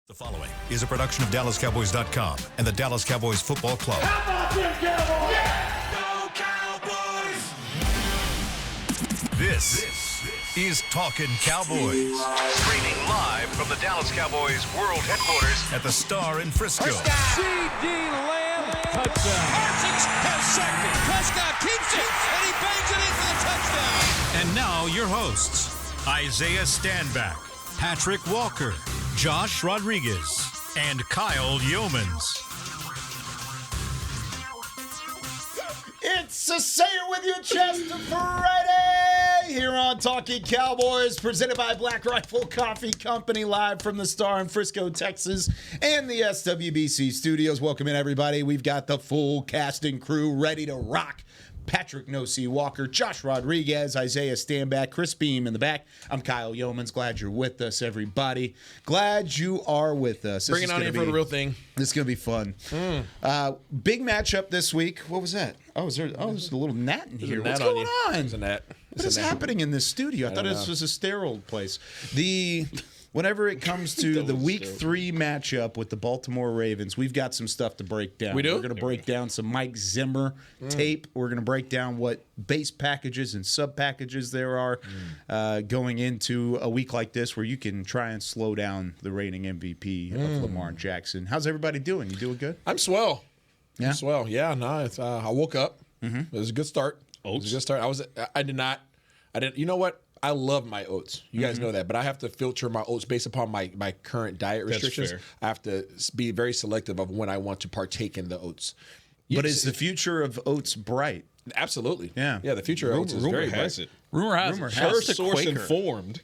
The following is a production of DallasCowboys.com and the Dallas Cowboys Football Club. How about them Cowboys? Yeah! Go Cowboys! This is Talkin Cowboys. Streaming live from the Dallas Cowboys World Headquarters at the Star in Frisco. C.D. Lamb, touchdown. Parsons has sacked it. Prescott keeps it, and he bangs it in for the touchdown. And now your hosts, Isaiah Stanback, Patrick Walker, Josh Rodriguez, and Kyle Yeomans. It's a Say It With Your Chest Friday here on Talkin Cowboys, presented by Black Rifle Coffee Company, live from the Star in Frisco, Texas, and the SWBC studios. Welcome in, everybody. We've got the full cast and crew ready to rock. Patrick No-C Walker, Josh Rodriguez, Isaiah Stanback, Chris Beam in the back. I'm Kyle Yeomans. Glad you're with us, everybody. Glad you are with us. Bring it on in for the real thing. This is going to be fun. Big matchup this week. What was that? There's a little gnat in here. What's going on? There's a gnat. What is happening in this studio? I thought this was a sterile place. Whenever it comes to the Week 3 matchup with the Baltimore Ravens, we've got some stuff to break down. We do? We're going to break down some Mike Zimmer tape. We're going to break down what base packages and sub packages there are going into a week like this where you can try and slow down the reigning MVP of Lamar Jackson. How's everybody doing? You doing good? I'm swell. Yeah? I'm swell. Yeah, no, it's, I woke up. It was a good start. It was a good start. I didn't, you know what? I love my oats. You guys know that, but I have to filter my oats based upon my current diet restrictions. Fair. I have to be very selective of when I want to partake in the oats. But is the future of oats bright? Absolutely. Yeah. Yeah, the future of oats is very has bright. it. Rumor has it. First source Quaker. informed.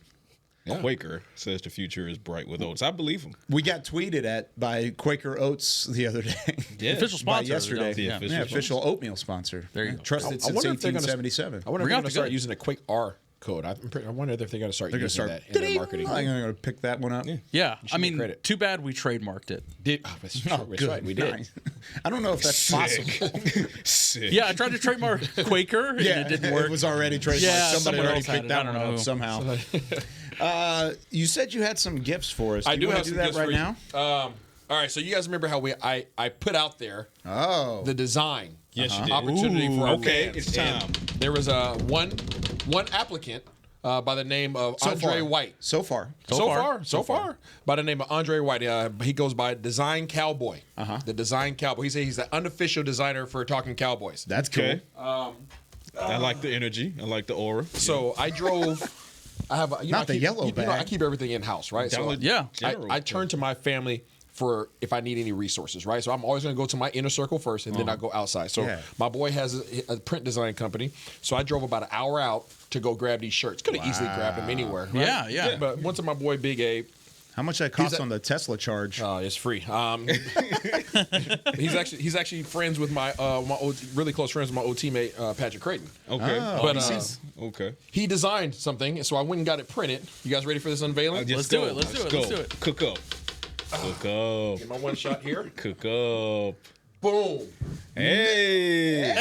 Quaker says the future is bright with oats. I believe him. We got tweeted at by Quaker Oats the other day. Yeah. Official sponsor. yesterday. Yeah. Official oatmeal sponsor. There you go. Trusted I since wonder if they're gonna- 1877. I wonder if We're they're gonna going have to to start go- using a quick R code. I wonder if they're going to start using that in their marketing. I'm going to pick that one up. Yeah, I get mean, credit. too bad we trademarked it. That's right. We did. Nice. I don't know if that's possible. Sick. Yeah, I tried to trademark Quaker, and it didn't work. It was already trademarked. Yeah, Somebody someone already else had picked it. that I don't one know up who. somehow. You said you had some gifts for us. I do wanna have some that gifts right for you. now. All right, so you guys remember how I put out there the design Yes, you did. opportunity for our okay, fans. it's time. And there was one applicant by the name of Andre White. So far. So far, by the name of Andre White. He goes by Design Cowboy. The Design Cowboy. He says he's the unofficial designer for Talkin Cowboys. That's cool. Okay. I like the energy. I like the aura. So I drove. I have Not the yellow bag. I keep everything in house, right? So Yeah. I turn to my family for if I need any resources, right? So I'm always going to go to my inner circle first, and then I go outside. So my boy has a print design company, so I drove about an hour out to go grab these shirts. Could have easily grabbed them anywhere. Right? Yeah. But went to my boy Big Abe. How much that cost on the Tesla charge? It's free. He's actually friends with my really close friends with my old teammate Patrick Creighton. Okay. But okay. he designed something, so I went and got it printed. You guys ready for this unveiling? Let's do it. Let's do it. Cook up. Cook up. Get my one shot here. Cook up. Boom. Hey.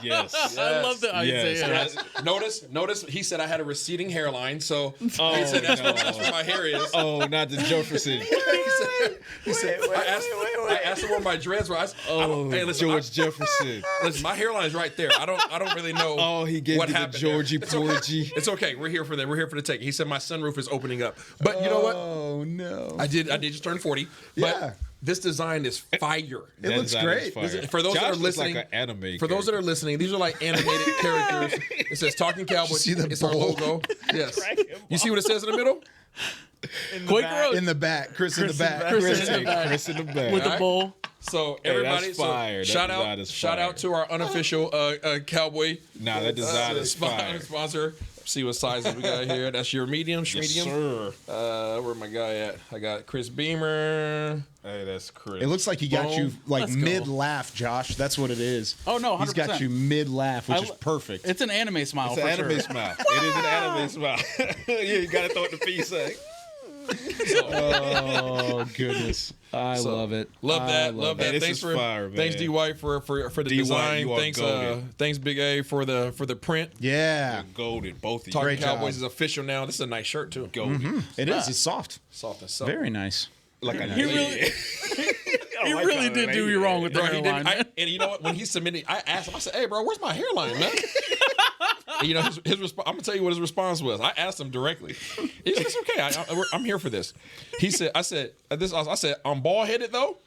Yes. I love that. Yes. Notice. He said I had a receding hairline, so he Oh, said that's no. where my hair is. Oh, not the Jefferson. He said I asked him where my dreads were. Hey, listen, George Jefferson. Listen, my hairline is right there. I don't really know. Oh, he gave what you the happened Georgie there. It's okay. Porgy. It's okay. We're here for that. We're here for the take. He said my sunroof is opening up. But you know what? Oh, no. I did just turn 40. Yeah. But this design is fire. It looks great. For those that are Josh looks listening, like an anime for those that are listening, these are like animated characters. It says Talkin Cowboys. See the It's our bowl? logo. Yes. You see what it says in the middle? Quaker Oats In the back. Chris in the back. Chris in the back. Chris in the back. with the Alright. bowl. So Hey, everybody, that's fire. so That design is shout fire. out to our unofficial Cowboy Nah, that design is fire. sponsor. See what sizes we got here. That's your medium, Yes, medium. sir. Where my guy at? I got Chris Beamer. Hey, that's Chris. It looks like he got you like Let's go. mid-laugh, Josh. That's what it is. Oh, no, 100%. He's got you mid-laugh, which is perfect. It's an anime smile It's for an anime sure. smile. It is an anime smile. Yeah, you got to throw it to piece. Oh goodness, I love it. Love that. Love that. This Thanks is for fire, man. thanks D White for the D. White, design. you are Thanks golden. thanks Big A for the print. Yeah, Golden, both of you. Talking Great job. Cowboys is official now. This is a nice shirt too. Golden. it is. It's soft. Soft and soft. Very nice. Like I He really, he really did do you wrong with the Bro, he hairline. didn't. man. And you know what? When he submitted, I asked him. I said, "Hey, bro, where's my hairline, man?" And you know, his response. I'm gonna tell you what his response was. I asked him directly. He said, "It's okay. I'm here for this." He said, "I said, I'm bald headed though."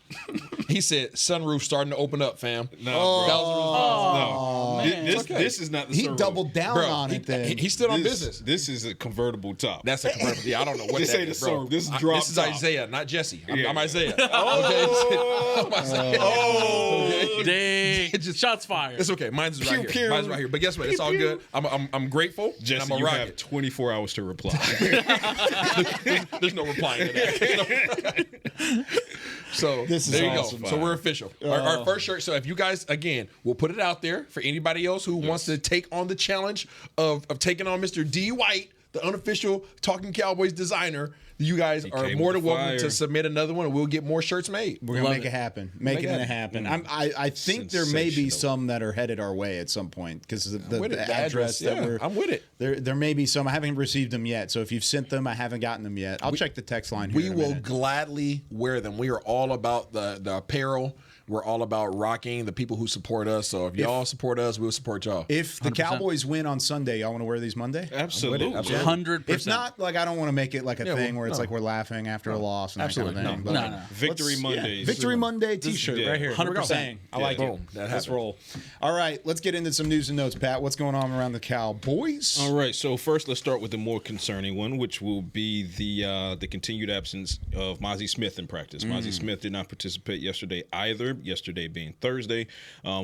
He said, "Sunroof starting to open up, fam." No, That was no. man. This is not the He sunroof. doubled down bro. on it. Then He stood on business. This is a convertible top. That's a convertible. Yeah, I don't know what This that ain't is, a bro. sunroof. This is drop This is top. Isaiah, not Jesse. Yeah. I'm Isaiah. Okay. I'm Isaiah. Okay. Dang. Shots fired. It's okay. Mine's right here. pew. Mine's right here. But guess what? It's all good. I'm grateful. Jesse, and I'm you gonna rock have it. 24 hours to reply. There's no replying to that. So This is there you awesome. go. So we're official. Our first shirt. So if you guys, again, we'll put it out there for anybody else who wants to take on the challenge of taking on Mr. D. White, the unofficial Talking Cowboys designer. You guys are came more with than welcome fire. to submit another one, and we'll get more shirts made. we're gonna Love make it. it happen. Making it happen. I think there may be Sensational. some that are headed our way at some point because the with it. the The address that yeah, we're. I'm with it. There may be some. I haven't received them yet. So if you've sent them, I haven't gotten them yet. I'll check the text line. Here We in a will minute. gladly wear them. We are all about the apparel. We're all about rocking the people who support us. So if y'all support us, we'll support y'all. If the Cowboys win on Sunday, y'all want to wear these Monday? Absolutely. 100%. If not, like I don't want to make it like a Yeah, thing well, where it's no. like we're laughing after a loss and Absolutely. that kind of thing. No, But no. Victory let's- Mondays. Victory Monday T-shirt yeah. right here. 100%. I like Yeah. it. Boom. That Let's happened. roll. All right, let's get into some news and notes, Pat. What's going on around the Cowboys? All right, so first let's start with the more concerning one, which will be the continued absence of Mozzie Smith in practice. Mozzie Smith did not participate yesterday either, yesterday being Thursday,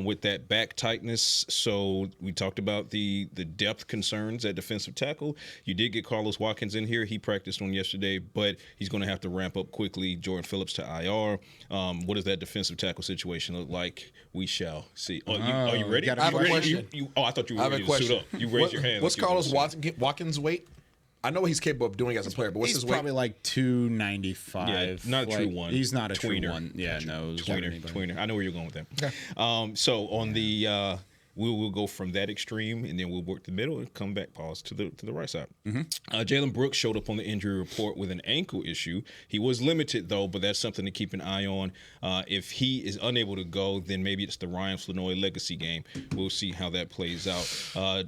with that back tightness. So we talked about the depth concerns at defensive tackle. You did get Carlos Watkins in here. He practiced on yesterday, but he's going to have to ramp up quickly. Jordan Phillips to IR. What does that defensive tackle situation look like? We shall see. Are you ready? got a I have a ready? question. I thought you were I have ready a to suit question. up. You raised your hand. What's like you were Carlos gonna suit up. Watkins' weight? I know what he's capable of doing as a player, but what's He's his weight? probably like 295. Yeah, not a true Like, one. He's not a Tweener. true one. Yeah, no. it's not anybody. Tweener. I know where you're going with that. So on the we will go from that extreme, and then we'll work the middle and come back, pause to the right side. Jalen Brooks showed up on the injury report with an ankle issue. He was limited though, but that's something to keep an eye on. If he is unable to go, then maybe it's the Ryan Flanoy legacy game. We'll see how that plays out.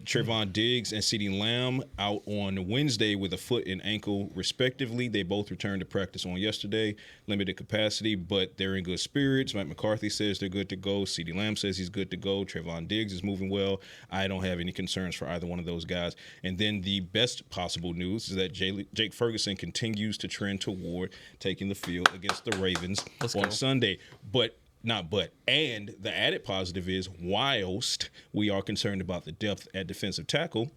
Trayvon Diggs and CeeDee Lamb out on Wednesday with a foot and ankle respectively. They both returned to practice on yesterday, limited capacity, but they're in good spirits. Mike McCarthy says they're good to go. CeeDee Lamb says he's good to go. Trayvon Diggs is moving well. I don't have any concerns for either one of those guys. And then the best possible news is that Jake Ferguson continues to trend toward taking the field against the Ravens on Sunday. And the added positive is, whilst we are concerned about the depth at defensive tackle,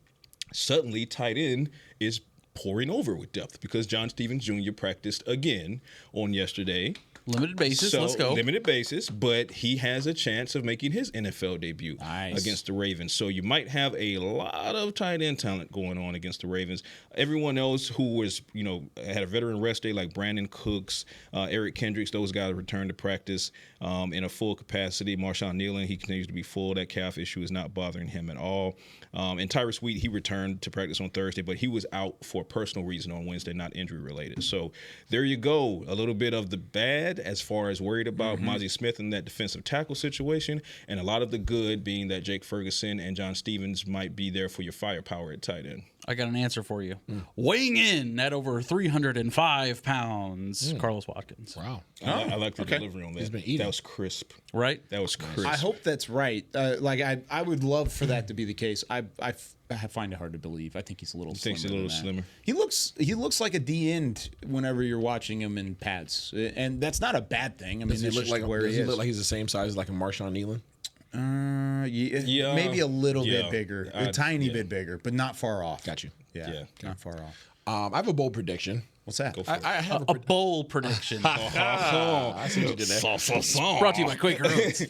suddenly tight end is pouring over with depth because John Stevens Jr. practiced again on yesterday. Limited basis. So, Let's go. Limited basis, but he has a chance of making his NFL debut Nice. against the Ravens. So you might have a lot of tight end talent going on against the Ravens. Everyone else who was, had a veteran rest day like Brandon Cooks, Eric Kendricks, those guys returned to practice in a full capacity. Marshawn Nealon, he continues to be full. That calf issue is not bothering him at all. And Tyrus Wheat, he returned to practice on Thursday, but he was out for a personal reason on Wednesday, not injury related. So there you go. A little bit of the bad as far as worried about Mozzie Smith in that defensive tackle situation, and a lot of the good being that Jake Ferguson and John Stevens might be there for your firepower at tight end. I got an answer for you. Weighing in at over 305 pounds, Carlos Watkins. Wow. I like the delivery on that. He's been eating. That was crisp. Right? That was crisp. I hope that's right. I would love for that to be the case. I find it hard to believe. I think he's a little. Thinks slimmer he's a little than that. slimmer. He looks like a D end whenever you're watching him in pads, and that's not a bad thing. I mean, Does he it's look just like where does he he is. look like he's the same size as like a Marshawn Nealon? Yeah, maybe a little bit Yeah. bigger, a tiny bit bigger, but not far off. Got you. Yeah, Yeah. not far off. I have a bold prediction. What's that? I have A bold prediction. I see what you did there. Brought to you by Quaker Oats.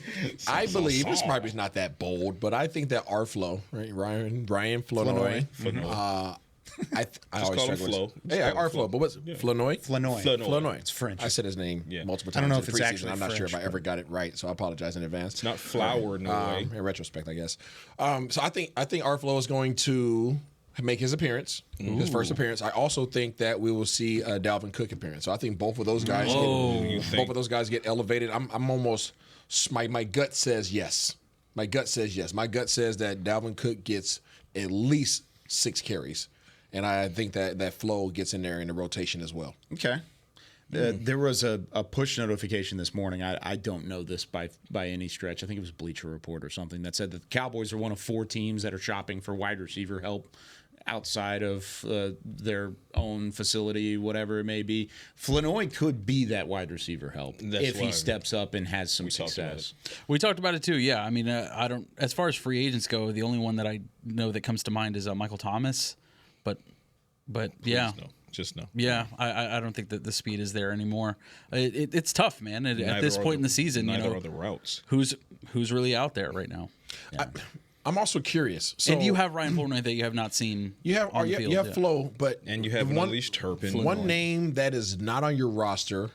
I believe this probably is not that bold, but I think that Ryan Flanoy I always call him struggle Flo. with. Hey, our Flo. But what's Flanoy? Flanoy. It's French. I said his name multiple times. I don't know in if it's preseason. actually I'm not sure if I French, ever got it right, so I apologize in advance. It's not flour, no way. In retrospect, I guess. So I think our Flo is going to make his appearance, his first appearance. I also think that we will see a Dalvin Cook appearance. So I think both of those guys, get elevated. I'm almost. My gut says yes. My gut says yes. My gut says that Dalvin Cook gets at least 6 carries, and I think that Flo gets in there in the rotation as well. Okay. There was a push notification this morning. I don't know this by any stretch. I think it was Bleacher Report or something that said that the Cowboys are one of 4 teams that are shopping for wide receiver help outside of their own facility, whatever it may be. Flanoy could be that wide receiver help if he steps up and has some success. We talked about it too. Yeah, I mean, I don't. As far as free agents go, the only one that I know that comes to mind is Michael Thomas, but yeah. No. Yeah, I don't think that the speed is there anymore. It's tough, man. At this point in the season, neither are the routes. Who's really out there right now? Yeah. I'm also curious. So and you have Ryan Flournoy that you have not seen. You have on the field, you have Flo, but And you have Unleashed Turpin. One name that is not on your roster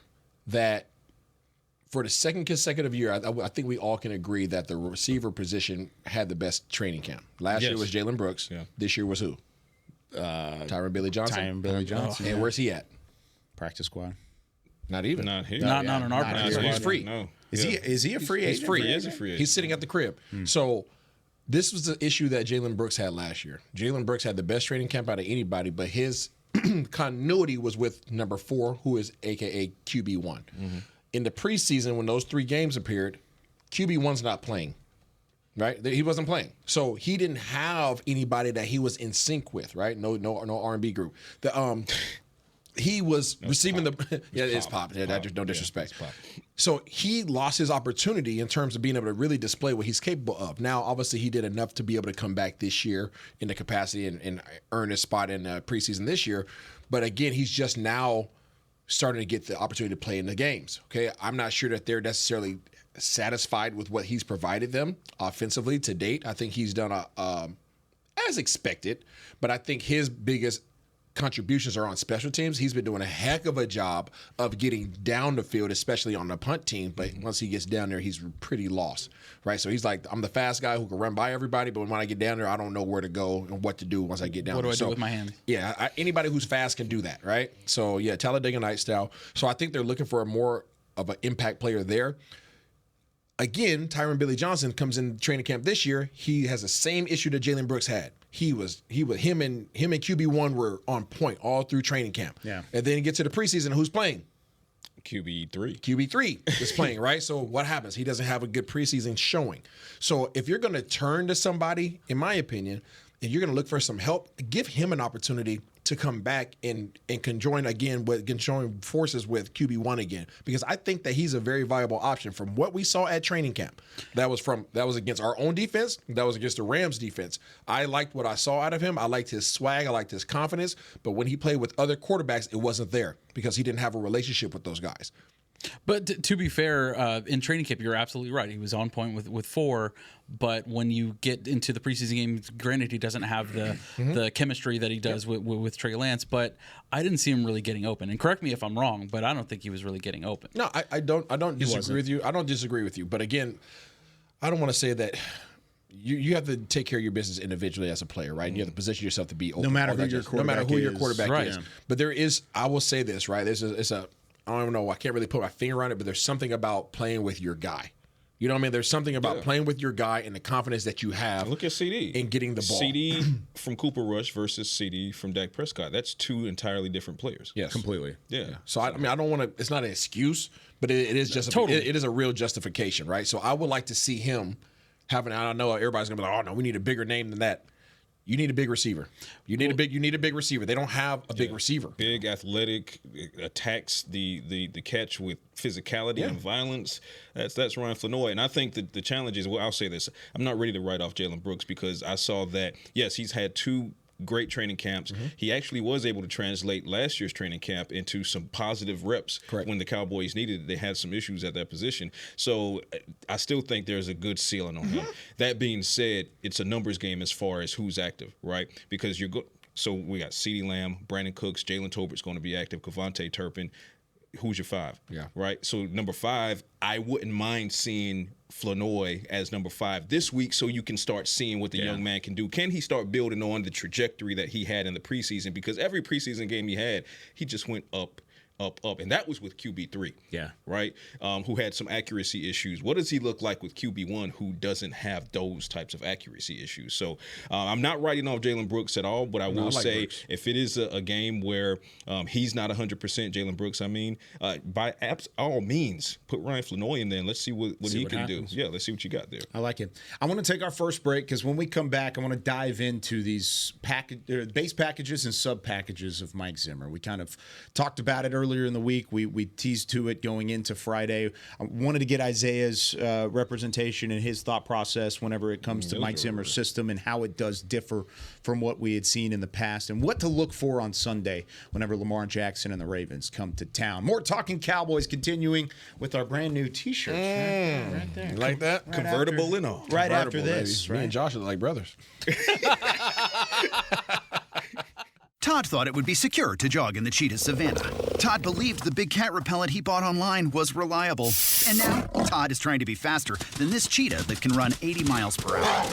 that for the second consecutive year, I think we all can agree that the receiver position had the best training camp. Last year was Jalen Brooks. Yeah. This year was who? Tyron Billy Johnson. And where's he at? Practice squad. Not even. Not here. Not on our practice He's squad. free. No. Is he a free agent? He's free. He is a free agent. He's sitting at the crib. So this was the issue that Jalen Brooks had last year. Jalen Brooks had the best training camp out of anybody, but his continuity was with number 4, who is AKA QB1. In the preseason, when those 3 games appeared, QB1's not playing. Right, he wasn't playing, so he didn't have anybody that he was in sync with. Right, no R&B group. He was receiving the it's pop. Yeah, that just no disrespect. So he lost his opportunity in terms of being able to really display what he's capable of. Now, obviously, he did enough to be able to come back this year in the capacity and earn his spot in preseason this year. But again, he's just now starting to get the opportunity to play in the games. Okay, I'm not sure that they're necessarily satisfied with what he's provided them offensively to date. I think he's done as expected, but I think his biggest contributions are on special teams. He's been doing a heck of a job of getting down the field, especially on the punt team. But once he gets down there, he's pretty lost, right? So he's like, I'm the fast guy who can run by everybody, but when I get down there, I don't know where to go and what to do once I get down there. What do I do with my hand? Yeah, anybody who's fast can do that, right? So, yeah, Talladega Night style. So I think they're looking for a more of an impact player there. Again, Tyron Billy Johnson comes in training camp this year. He has the same issue that Jalen Brooks had. Him and QB1 were on point all through training camp. Yeah. And then you get to the preseason, who's playing? QB3. QB3 is playing, right? So what happens? He doesn't have a good preseason showing. So if you're going to turn to somebody, in my opinion, and you're going to look for some help, give him an opportunity to come back and conjoin forces with QB1 again, because I think that he's a very viable option from what we saw at training camp. That was against our own defense. That was against the Rams defense. I liked what I saw out of him. I liked his swag. I liked his confidence. But when he played with other quarterbacks, it wasn't there because he didn't have a relationship with those guys. But to be fair, in training camp, you're absolutely right. He was on point with 4. But when you get into the preseason games, granted, he doesn't have the chemistry that he does with Trey Lance. But I didn't see him really getting open. And correct me if I'm wrong, but I don't think he was really getting open. No, I don't disagree with you. I don't disagree with you. But again, I don't want to say that. You have to take care of your business individually as a player, right? And you have to position yourself to be open. No matter who your quarterback is. But there is, I will say this, right? I don't know, I can't really put my finger on it, but there's something about playing with your guy. You know what I mean? There's something about playing with your guy and the confidence that you have. Look at CD. In getting the ball. CD from Cooper Rush versus CD from Dak Prescott. That's 2 entirely different players. Yes. Completely. Yeah. So, I mean, I don't want to, it's not an excuse, but it is just, it is a real justification, right? So I would like to see him having, I know everybody's going to be like, oh, no, we need a bigger name than that. You need a big receiver. You need a big receiver. They don't have a big receiver. Big, athletic, attacks the catch with physicality and violence. That's Ryan Flournoy. And I think that the challenge is, well, I'll say this. I'm not ready to write off Jalen Brooks because I saw that, yes, he's had 2 great training camps. He actually was able to translate last year's training camp into some positive reps. Correct. When the Cowboys needed it. They had some issues at that position. So I still think there's a good ceiling on him. That being said, it's a numbers game as far as who's active, right? Because So we got CeeDee Lamb, Brandon Cooks, Jalen Tolbert's going to be active, Kevontae Turpin. Who's your 5? Yeah. Right? So number 5, I wouldn't mind seeing Flanoy as number 5 this week so you can start seeing what the young man can do. Can he start building on the trajectory that he had in the preseason? Because every preseason game he had, he just went up. And that was with QB3. Yeah. Right? Who had some accuracy issues. What does he look like with QB1 who doesn't have those types of accuracy issues? So I'm not writing off Jalen Brooks at all, but I will say Brooks. If it is a game where he's not 100% Jalen Brooks, by all means, put Ryan Flanoy in there and let's see what he can happens. Do. Yeah, let's see what you got there. I like it. I want to take our first break because when we come back, I want to dive into these base packages and sub packages of Mike Zimmer. We kind of talked about it earlier in the week. We teased to it going into Friday. I wanted to get Isaiah's representation and his thought process whenever it comes to Mike Zimmer's system and how it does differ from what we had seen in the past and what to look for on Sunday whenever Lamar Jackson and the Ravens come to town. More Talking Cowboys continuing with our brand new T-shirts. Right there. You like that? Right Convertible and all. Right after this. Me and Josh are like brothers. Todd thought it would be secure to jog in the cheetah savanna. Todd believed the big cat repellent he bought online was reliable. And now, Todd is trying to be faster than this cheetah that can run 80 miles per hour.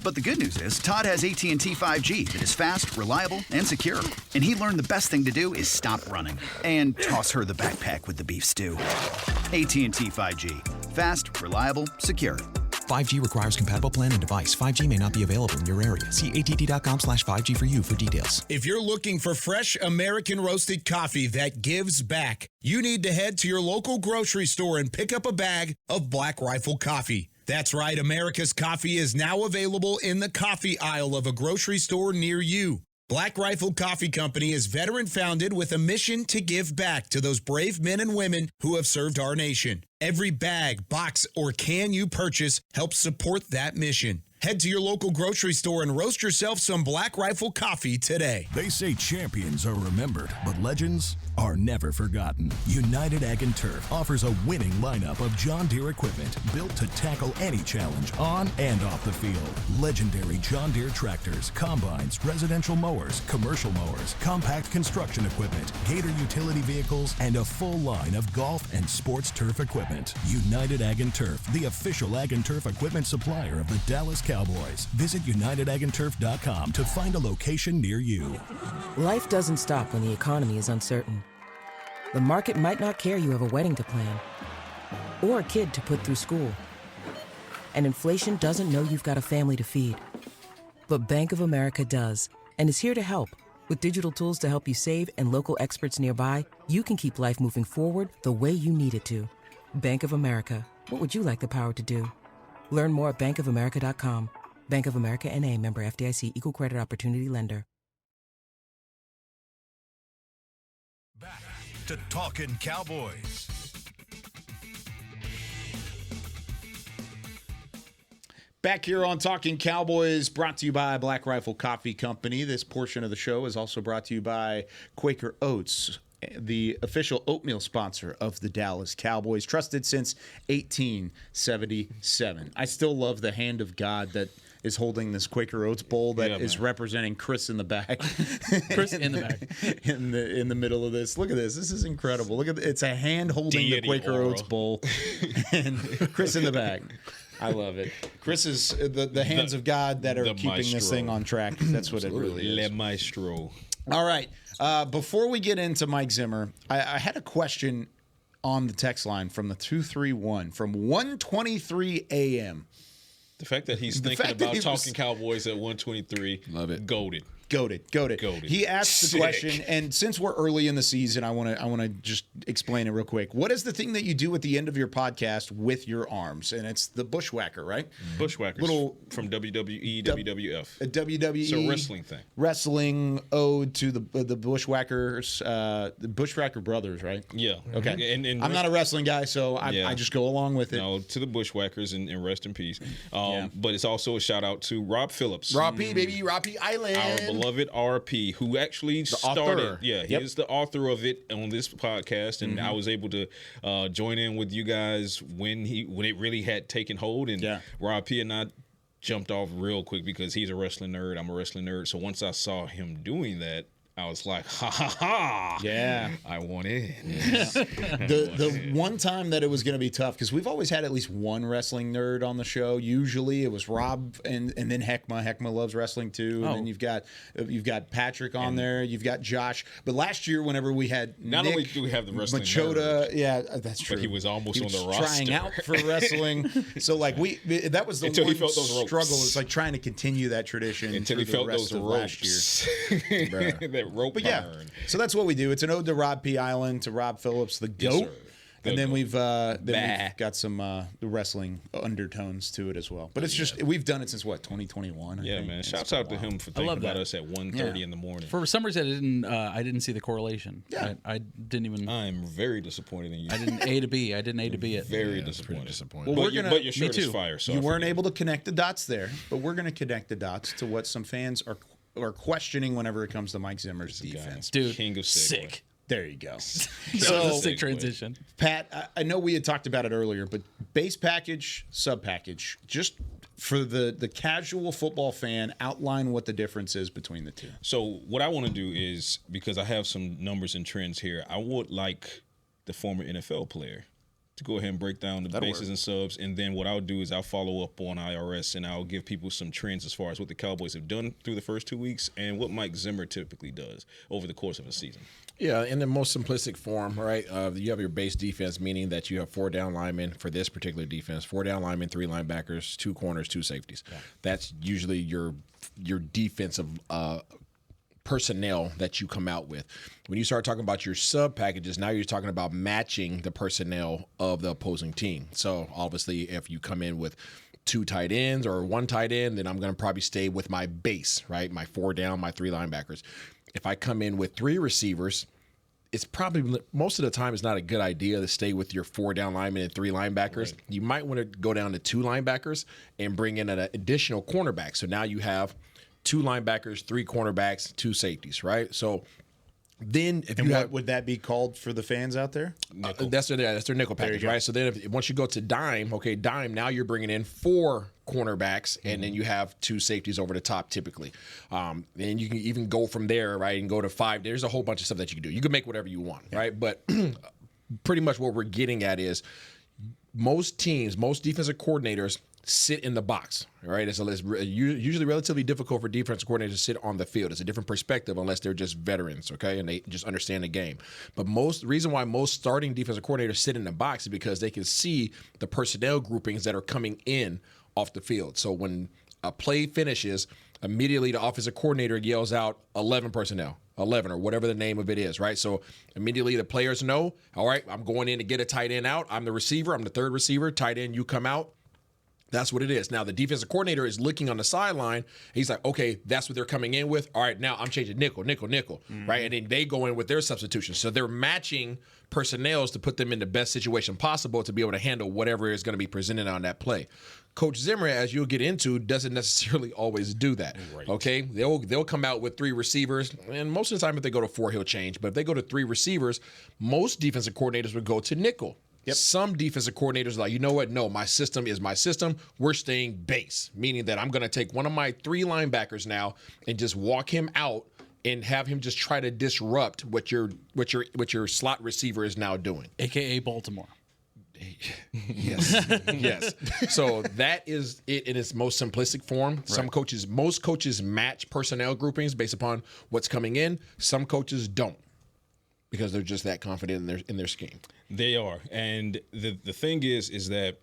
But the good news is, Todd has AT&T 5G that is fast, reliable, and secure. And he learned the best thing to do is stop running and toss her the backpack with the beef stew. AT&T 5G. Fast, reliable, secure. 5G requires compatible plan and device. 5G may not be available in your area. See att.com/5G for you for details. If you're looking for fresh American roasted coffee that gives back, you need to head to your local grocery store and pick up a bag of Black Rifle coffee. That's right, America's coffee is now available in the coffee aisle of a grocery store near you. Black Rifle Coffee Company is veteran-founded with a mission to give back to those brave men and women who have served our nation. Every bag, box, or can you purchase helps support that mission. Head to your local grocery store and roast yourself some Black Rifle coffee today. They say champions are remembered, but legends are never forgotten. United Ag and Turf offers a winning lineup of John Deere equipment built to tackle any challenge on and off the field. Legendary John Deere tractors, combines, residential mowers, commercial mowers, compact construction equipment, Gator utility vehicles, and a full line of golf and sports turf equipment. United Ag and Turf, the official Ag and Turf equipment supplier of the Dallas Cowboys. Visit UnitedAgAndTurf.com to find a location near you. Life doesn't stop when the economy is uncertain. The market might not care you have a wedding to plan or a kid to put through school. And inflation doesn't know you've got a family to feed. But Bank of America does, and is here to help. With digital tools to help you save and local experts nearby, you can keep life moving forward the way you need it to. Bank of America. What would you like the power to do? Learn more at bankofamerica.com. Bank of America N.A., member FDIC, equal credit opportunity lender. Back to Talkin' Cowboys. Back here on Talking Cowboys, brought to you by Black Rifle Coffee Company. This portion of the show is also brought to you by Quaker Oats, the official oatmeal sponsor of the Dallas Cowboys, trusted since 1877. I still love the hand of God that is holding this Quaker Oats bowl that is representing Chris in the back. Chris in the back. in the middle of this. Look at this. This is incredible. Look at it's a hand holding the Quaker Oats bowl and Chris in the back. I love it. Chris is the hands of God that are keeping maestro. This thing on track. That's what it really is. Le Maestro. All right. Before we get into Mike Zimmer, I had a question on the text line from the 231 from 1:23 a.m. The fact that he's thinking about Talking Cowboys at 1:23, love it. Goated. He asked the question, and since we're early in the season, I want to just explain it real quick. What is the thing that you do at the end of your podcast with your arms? And it's the bushwhacker, right? Bushwhackers. Little from WWE, WWF. A WWE. It's a wrestling thing. Wrestling ode to the bushwhackers, the Bushwhacker brothers, right? Yeah. Okay. And I'm not a wrestling guy, so I just go along with it. No, to the bushwhackers and rest in peace. But it's also a shout out to Rob Phillips. Rob P, baby. Rob P Island. Our beloved RP, who actually started. Yeah, he is the author of it on this podcast, and I was able to join in with you guys when it really had taken hold. And Rob P and I jumped off real quick because he's a wrestling nerd. I'm a wrestling nerd. So once I saw him doing that, I was like, ha ha ha. Yeah. I want in. The one time that it was going to be tough, because we've always had at least one wrestling nerd on the show. Usually it was Rob and then Heckma. Heckma loves wrestling too. And then you've got Patrick on there. You've got Josh. But last year, whenever we had Not Nick, only do we have the wrestling Machota, nerd, yeah, that's true. but he was almost on the roster. Trying out for wrestling. So like that was the Until one he felt those ropes. struggle. It's like trying to continue that tradition Until he through felt the rest those of ropes. last year. That rope burn. So that's what we do. It's an ode to Rob P. Island, to Rob Phillips, the GOAT. sir. And then we've got some the wrestling undertones to it as well. But it's just we've done it since what, 2021? Yeah, man. Shouts out to him for thinking about us at 1:30 in the morning. For some reason, I didn't see the correlation. Yeah. I didn't even. I'm very disappointed in you. I didn't A to B. I didn't A to B it. Very disappointed. Well, but your shirt is fire. So you weren't able to connect the dots there, but we're going to connect the dots to what some fans are questioning whenever it comes to Mike Zimmer's defense. Dude, King of sick. There you go. So sick transition. Pat, I know we had talked about it earlier, but base package, sub package, just for the casual football fan, outline what the difference is between the two. So what I want to do is, because I have some numbers and trends here, I would like the former NFL player to go ahead and break down the bases and subs, and then what I'll do is I'll follow up on IRS and I'll give people some trends as far as what the Cowboys have done through the first 2 weeks and what Mike Zimmer typically does over the course of a season. Yeah, in the most simplistic form, right? You have your base defense, meaning that you have 4 down linemen for this particular defense, 4 down linemen, 3 linebackers, 2 corners, 2 safeties. Yeah. That's usually your defensive personnel that you come out with. When you start talking about your sub packages, now you're talking about matching the personnel of the opposing team. So obviously, if you come in with 2 tight ends or 1 tight end, then I'm going to probably stay with my base, right? My 4 down, my 3 linebackers. If I come in with 3 receivers, it's probably most of the time it's not a good idea to stay with your 4 down linemen and 3 linebackers. Right. You might want to go down to 2 linebackers and bring in an additional cornerback. So now you have 2 linebackers, 3 cornerbacks, 2 safeties, right? So then if and you what would that be called for the fans out there? That's their nickel package, right? So then once you go to dime, now you're bringing in 4 cornerbacks, and then you have 2 safeties over the top typically. And you can even go from there, right, and go to 5. There's a whole bunch of stuff that you can do. You can make whatever you want, right? But pretty much what we're getting at is most teams, most defensive coordinators sit in the box, right? It's usually relatively difficult for defensive coordinators to sit on the field. It's a different perspective unless they're just veterans, okay, and they just understand the game. But reason why most starting defensive coordinators sit in the box is because they can see the personnel groupings that are coming in off the field. So when a play finishes, immediately the offensive coordinator yells out 11 personnel, 11 or whatever the name of it is, right? So immediately the players know, all right, I'm going in to get a tight end out. I'm the receiver. I'm the third receiver. Tight end, you come out. That's what it is. Now, the defensive coordinator is looking on the sideline. He's like, okay, that's what they're coming in with. All right, now I'm changing nickel, right? And then they go in with their substitutions. So they're matching personnels to put them in the best situation possible to be able to handle whatever is going to be presented on that play. Coach Zimmer, as you'll get into, doesn't necessarily always do that. Right. Okay, they'll come out with 3 receivers, and most of the time if they go to 4, he'll change. But if they go to 3 receivers, most defensive coordinators would go to nickel. Yep. Some defensive coordinators are like, you know what? No, my system is my system. We're staying base, meaning that I'm going to take one of my 3 linebackers now and just walk him out and have him just try to disrupt what your slot receiver is now doing, AKA Baltimore. Yes. So that is it in its most simplistic form. Right. Most coaches match personnel groupings based upon what's coming in. Some coaches don't, because they're just that confident in their scheme. They are, and the thing is that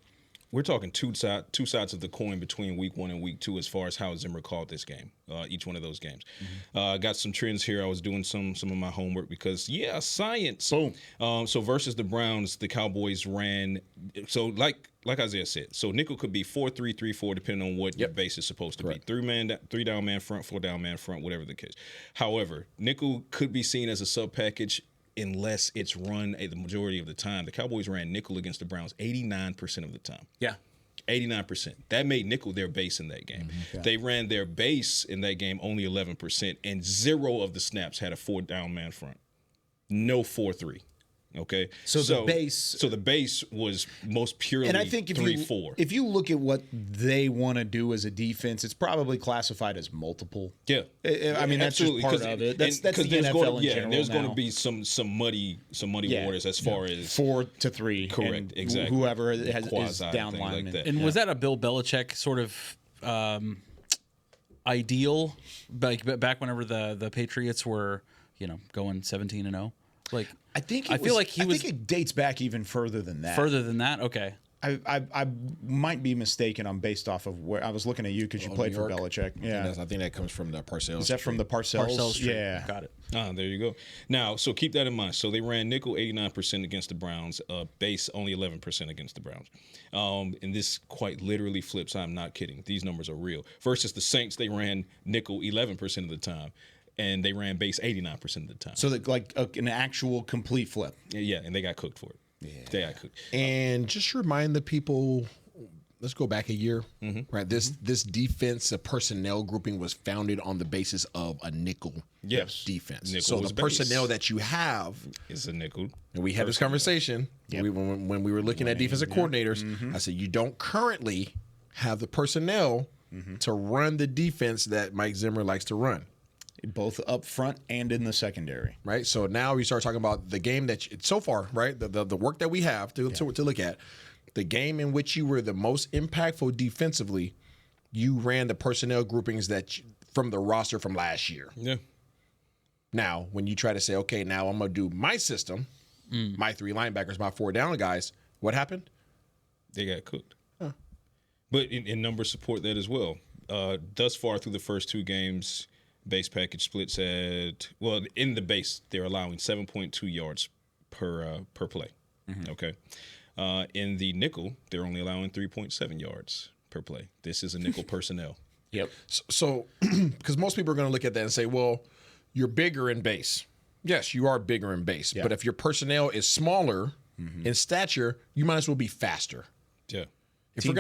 we're talking two sides of the coin between week 1 and week 2 as far as how Zimmer called this game, each one of those games. I got some trends here. I was doing some of my homework because, science. Boom. So versus the Browns, the Cowboys ran. So like Isaiah said, so nickel could be 4-3, 3-4, depending on what your base is supposed to be. 3 down man front, 4 down man front, whatever the case. However, nickel could be seen as a sub package unless it's run the majority of the time. The Cowboys ran nickel against the Browns 89% of the time. Yeah. 89%. That made nickel their base in that game. They ran their base in that game only 11%, and 0 of the snaps had a 4 down man front. No 4-3. Okay, So the base was most purely, and I think if you look at what they want to do as a defense, it's probably classified as multiple. Yeah, I mean that's just part of it. That's the NFL in general. There's going to be some muddy waters as far as 4 to 3. Correct, exactly. Whoever is down line. Like that. And was that a Bill Belichick sort of ideal? Like back whenever the Patriots were, going 17-0. Like I think it dates back even further than that. Further than that, okay. I might be mistaken on based off of where I was looking at you because you played for Belichick. Yeah, I think that comes from the Parcells. Is that from the Parcells? Yeah, got it. There you go. Now, so keep that in mind. So they ran nickel 89% against the Browns, base only 11% against the Browns. And this quite literally flips. I'm not kidding. These numbers are real. Versus the Saints, they ran nickel 11% of the time. And they ran base 89% of the time. So like an actual complete flip. Yeah, and they got cooked for it. Yeah, they got cooked. And just remind the people, let's go back a year. Mm-hmm. Right, this defensive personnel grouping was founded on the basis of a nickel defense. Nickel so the personnel that you have is a nickel. And we had this conversation when we were looking at defensive coordinators. I said you don't currently have the personnel to run the defense that Mike Zimmer likes to run. Both up front and in the secondary. Right. So now we start talking about the game that so far, right? The work that we have to look at. The game in which you were the most impactful defensively, you ran the personnel groupings from the roster from last year. Yeah. Now, when you try to say, okay, now I'm going to do my system, my 3 linebackers, my 4 down guys, what happened? They got cooked. But in numbers support that as well. Thus far through the first 2 games, base package splits in the base, they're allowing 7.2 yards per play. Okay. In the nickel, they're only allowing 3.7 yards per play. This is a nickel personnel. Yep. So, because most people are going to look at that and say, well, you're bigger in base. Yes, you are bigger in base. But if your personnel is smaller in stature, you might as well be faster. Yeah. If we're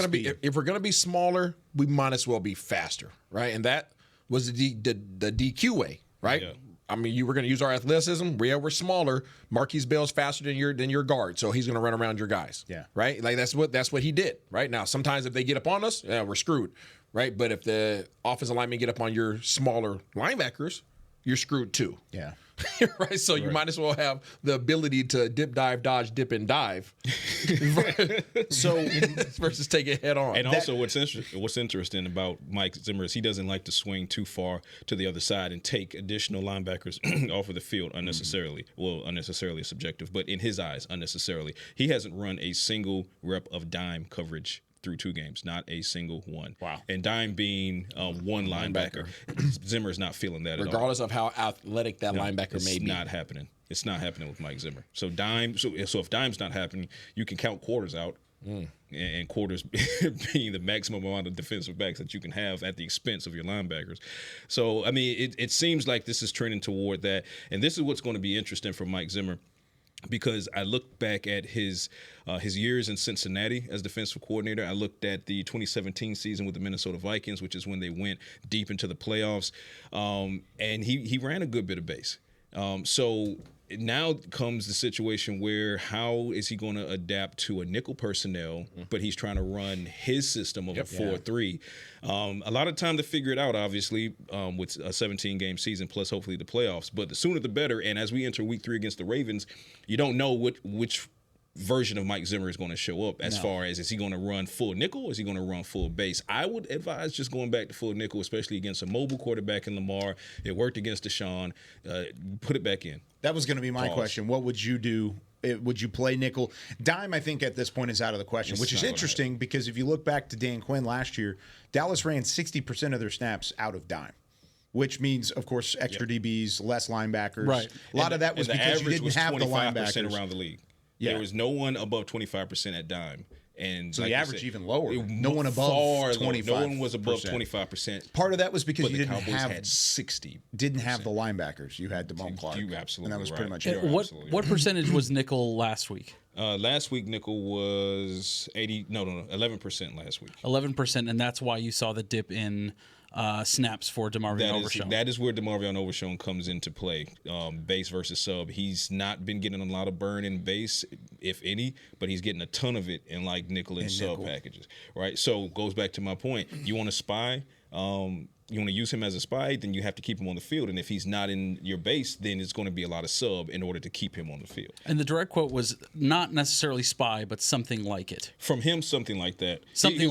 going to be smaller, we might as well be faster, right? And that was the DQ way, right? Yeah. I mean, you were going to use our athleticism. We're smaller. Marquise Bell's faster than your guard, so he's going to run around your guys. Yeah. Right? Like that's what he did. Right? Now, sometimes if they get up on us, we're screwed. Right? But if the offensive linemen get up on your smaller linebackers, you're screwed too. Yeah. Right? So you might as well have the ability to dip, dive, dodge, dip, and dive. So versus take it head on. And also what's interesting about Mike Zimmer is he doesn't like to swing too far to the other side and take additional linebackers off of the field unnecessarily. Well, unnecessarily is subjective, but in his eyes, unnecessarily. He hasn't run a single rep of dime coverage through 2 games, not a single one. Wow. And dime being one linebacker. Zimmer's not feeling that regardless of how athletic that linebacker may be. It's not happening. It's not happening with Mike Zimmer. So if dime's not happening, you can count quarters out. And quarters being the maximum amount of defensive backs that you can have at the expense of your linebackers. So, I mean, it seems like this is trending toward that. And this is what's going to be interesting for Mike Zimmer. Because I looked back at his years in Cincinnati as defensive coordinator. I looked at the 2017 season with the Minnesota Vikings, which is when they went deep into the playoffs. And he ran a good bit of base. So now comes the situation where how is he going to adapt to a nickel personnel, but he's trying to run his system of a 4-3. A lot of time to figure it out, obviously, with a 17-game season plus hopefully the playoffs. But the sooner the better. And as we enter week 3 against the Ravens, you don't know which version of Mike Zimmer is going to show up as far as is he going to run full nickel or is he going to run full base? I would advise just going back to full nickel, especially against a mobile quarterback in Lamar. It worked against Deshaun. Put it back in. That was going to be my question. What would you do? Would you play nickel? Dime, I think, at this point is out of the question, which is interesting because if you look back to Dan Quinn last year, Dallas ran 60% of their snaps out of dime, which means, of course, extra DBs, less linebackers. Right. A lot of that was because you didn't have the linebackers. Around the league. Yeah. There was no one above 25% at dime. And so the average even lower. No one above 25%. No one was above 25%. Part of that was because you didn't had 60. Didn't have the linebackers. You had Damone Clark. You absolutely and that was pretty much it. What percentage was nickel last week? Last week nickel was 11% last week. 11%, and that's why you saw the dip in snaps for DeMarvion Overshown. That is where DeMarvion Overshown comes into play. Base versus sub. He's not been getting a lot of burn in base, if any, but he's getting a ton of it in like nickel and sub packages, right? So goes back to my point. You want to spy. You want to use him as a spy, then you have to keep him on the field. And if he's not in your base, then it's going to be a lot of sub in order to keep him on the field. And the direct quote was not necessarily spy, but something like it. From him, something like that. Something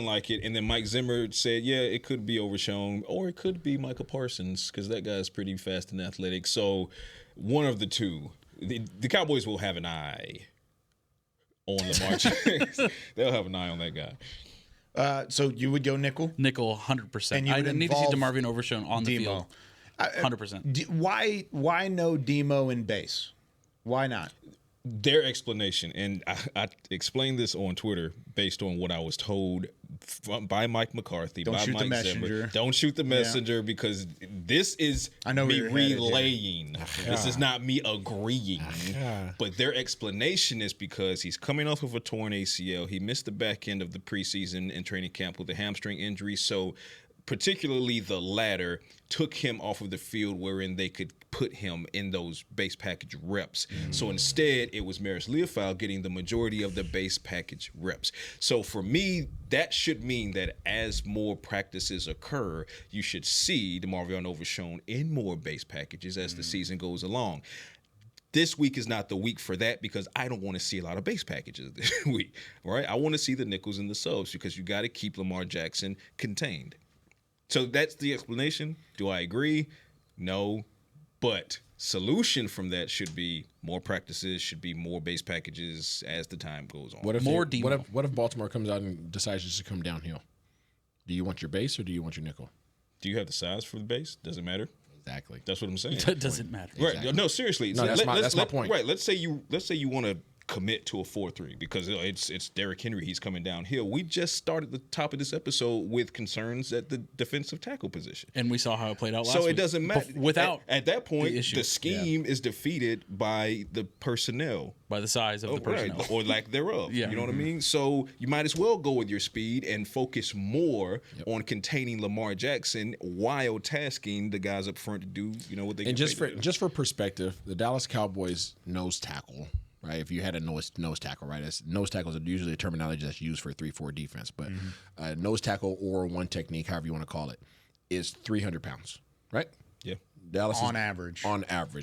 like it. And then Mike Zimmer said, yeah, it could be Overshown, or it could be Micah Parsons, because that guy's pretty fast and athletic. So one of the two. The Cowboys will have an eye on Lamar Jackson. They'll have an eye on that guy. So you would go nickel? Nickel, 100%. And you I would need to see involve DeMarvion Overshown on the field. 100%. Why no Demo in base? Why not? Their explanation, and I explained this on Twitter based on what I was told by Mike McCarthy, Don't by shoot Mike the messenger. Zimmer. Don't shoot the messenger, because this is me relaying. This is not me agreeing. But their explanation is because he's coming off of a torn ACL. He missed the back end of the preseason and training camp with a hamstring injury. So particularly the latter took him off of the field wherein they could put him in those base package reps. So instead, it was Maris Leofau getting the majority of the base package reps. So for me, that should mean that as more practices occur, you should see DeMarvion Overshown in more base packages as the season goes along. This week is not the week for that, because I don't want to see a lot of base packages this week, right? I want to see the nickels and the subs, because you got to keep Lamar Jackson contained. So that's the explanation. Do I agree? No. But solution from that should be more practices, should be more base packages as the time goes on. What if Baltimore comes out and decides just to come downhill? Do you want your base or do you want your nickel? Do you have the size for the base? Does it matter? Exactly. That's what I'm saying. It doesn't matter. Right. Exactly. No, seriously. No, that's my point. Right. Let's say you want to commit to a 4-3 because it's Derrick Henry. He's coming downhill. We just started the top of this episode with concerns at the defensive tackle position, and we saw how it played out last week. week. So it doesn't matter. Without at that point, the scheme is defeated by the personnel, by the size of the personnel, or lack thereof. Yeah. You know what I mean? So you might as well go with your speed and focus more on containing Lamar Jackson while tasking the guys up front to do what they. And just for perspective, the Dallas Cowboys nose tackle. Right, if you had a nose tackle, right? Nose tackles are usually a terminology that's used for 3-4 defense, but nose tackle or one technique, however you want to call it, is 300 pounds, right? Yeah. Dallas on average,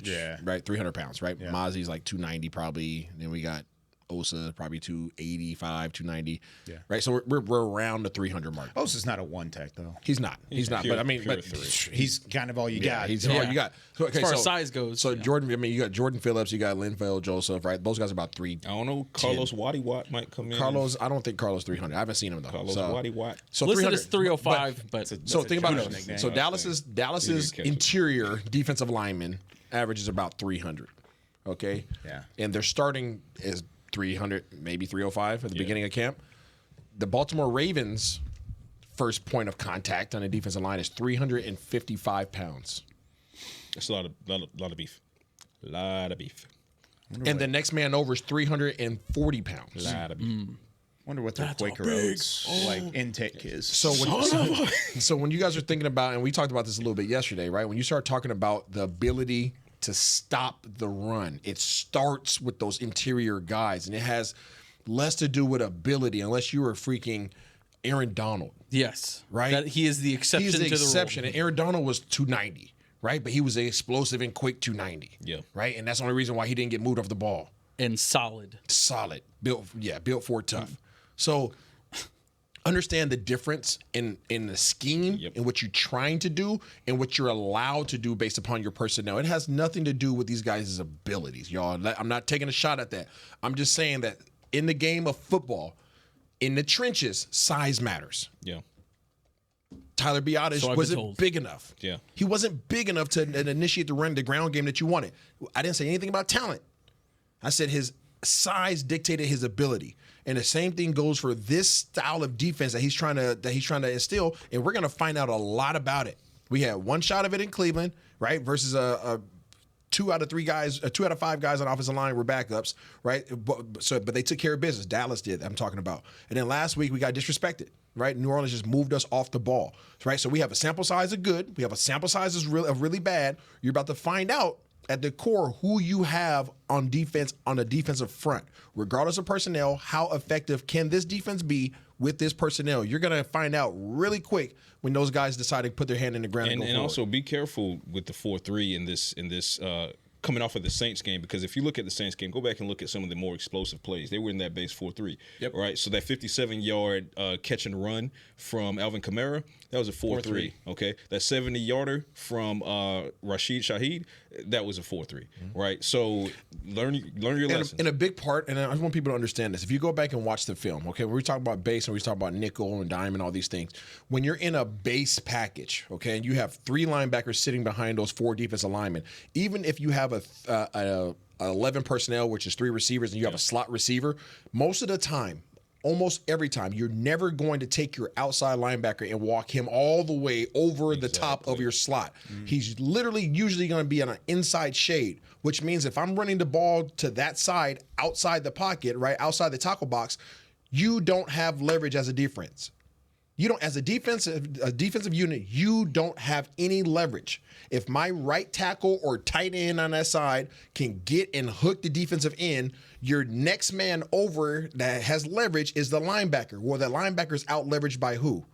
yeah, right, 300 pounds, right? Yeah. Mozzie's like 290 probably. Then we got Osa probably 285, 290. Yeah. Right. So we're around the 300 mark. Osa's not a one tech though. He's not. But I mean, he's kind of all you got. He's all you got. So, as far as size goes. So Jordan, I mean, you got Jordan Phillips, you got Linval Joseph, right? Those guys are about 3. I don't know. Carlos Waddy-Watt might come in. I don't think Carlos 300. I haven't seen him though. Carlos Waddy-Watt. So listed as 305, but so think about it. So Dallas's interior defensive lineman averages about 300. Okay. Yeah. And they're starting as 300, maybe 305 at the beginning of camp. The Baltimore Ravens' first point of contact on the defensive line is 355 pounds. That's a lot of beef. A lot of beef. And the next man over is 340 pounds. A lot of beef. Wonder what their Quaker Oats intake is. So when you guys are thinking about, and we talked about this a little bit yesterday, right? When you start talking about the ability to stop the run, it starts with those interior guys, and it has less to do with ability, unless you were freaking Aaron Donald. Yes, right. That he is the exception. He's the to exception, the rule. and Aaron Donald was 290, right? But he was an explosive and quick 290. Yeah, right. And that's the only reason why he didn't get moved off the ball. And solid, built for tough. So understand the difference in the scheme and what you're trying to do and what you're allowed to do based upon your personnel. It has nothing to do with these guys' abilities, y'all. I'm not taking a shot at that. I'm just saying that in the game of football, in the trenches, size matters. Yeah. Tyler Biadasz wasn't big enough. Yeah. He wasn't big enough to initiate the ground game that you wanted. I didn't say anything about talent. I said his size dictated his ability. And the same thing goes for this style of defense that he's trying to instill, and we're going to find out a lot about it. We had one shot of it in Cleveland, right, versus a 2 out of 5 guys on offensive line were backups, right? But they took care of business. Dallas did. I'm talking about. And then last week we got disrespected. right? New Orleans just moved us off the ball, right? So we have a sample size of good. We have a sample size of really bad. You're about to find out at the core who you have on defense on the defensive front. Regardless of personnel, how effective can this defense be with this personnel? You're going to find out really quick when those guys decide to put their hand in the ground. And also be careful with the 4-3 in this coming off of the Saints game, because if you look at the Saints game, go back and look at some of the more explosive plays. They were in that base 4-3. Yep. Right. So that 57-yard catch and run from Alvin Kamara, that was a 4-3. Okay. That 70-yarder from Rashid Shaheed, that was a 4-3. Right. So learn your lesson. And a big part, and I just want people to understand this. If you go back and watch the film, okay, when we talk about base and we talk about nickel and dime and all these things, when you're in a base package, okay, and you have 3 linebackers sitting behind those 4 defensive linemen, even if you have a 11 personnel, which is 3 receivers, and you have a slot receiver, most of the time, almost every time, you're never going to take your outside linebacker and walk him all the way over the top of your slot. He's literally usually going to be on an inside shade, which means if I'm running the ball to that side, outside the pocket, right, outside the tackle box, you don't have leverage as a defense. You don't, as a defensive unit, you don't have any leverage. If my right tackle or tight end on that side can get and hook the defensive end, your next man over that has leverage is the linebacker. Well, the linebacker is out leveraged by who?